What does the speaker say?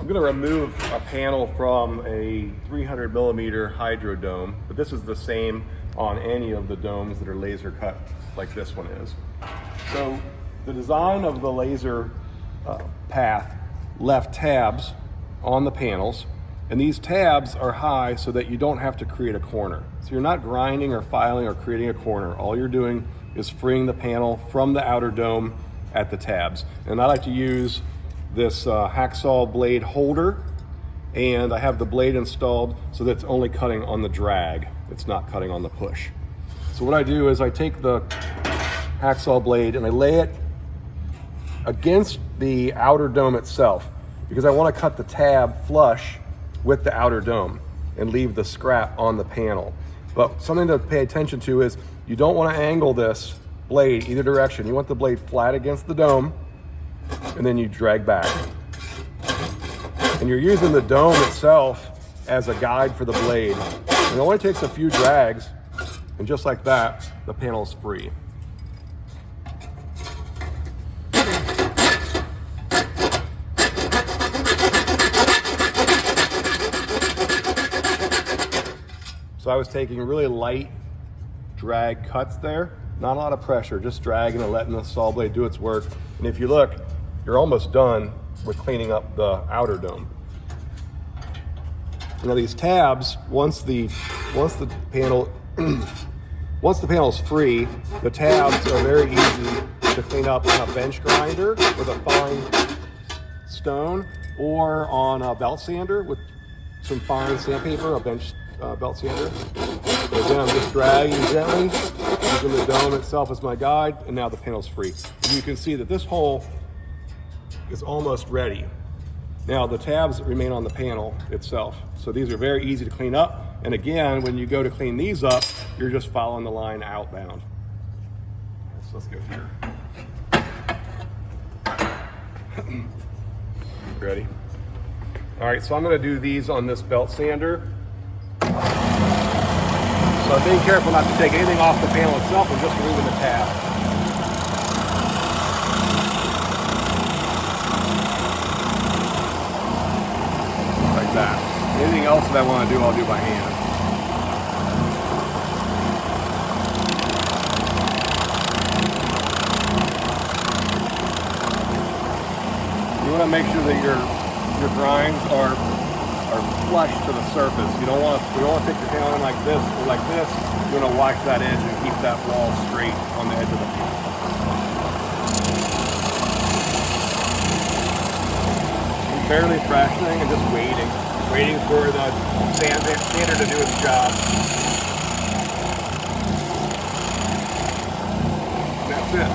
I'm going to remove a panel from a 300 millimeter hydro dome, but this is the same on any of the domes that are laser cut like this one is. So the design of the laser path left tabs on the panels, and these tabs are high so that you don't have to create a corner. So you're not grinding or filing or creating a corner. All you're doing is freeing the panel from the outer dome at the tabs. And I like to use this hacksaw blade holder, and I have the blade installed so that it's only cutting on the drag. It's not cutting on the push. So what I do is I take the hacksaw blade and I lay it against the outer dome itself, because I want to cut the tab flush with the outer dome and leave the scrap on the panel. But something to pay attention to is you don't want to angle this blade either direction. You want the blade flat against the dome, and then you drag back. And you're using the dome itself as a guide for the blade. And it only takes a few drags, and just like that, the panel's free. So I was taking really light drag cuts there, not a lot of pressure, just dragging and letting the saw blade do its work. And if you look, you're almost done with cleaning up the outer dome. Now these tabs, once the panel is free, the tabs are very easy to clean up on a bench grinder with a fine stone, or on a belt sander with some fine sandpaper, a bench belt sander. So again, I'm just dragging gently, using the dome itself as my guide, and now the panel's free. And you can see that this hole is almost ready. Now the tabs remain on the panel itself. So these are very easy to clean up. And again, when you go to clean these up, you're just following the line outbound. So let's go here. Ready? All right, so I'm gonna do these on this belt sander. So I'm being careful not to take anything off the panel itself and just removing the tab. Like that. Anything else that I want to do, I'll do by hand. You want to make sure that your grinds are flush to the surface. You don't want to take your panel in like this or like this. You want to watch that edge and keep that wall straight on the edge of the panel. I'm barely fractioning and just waiting for the sander to do its job. And that's it.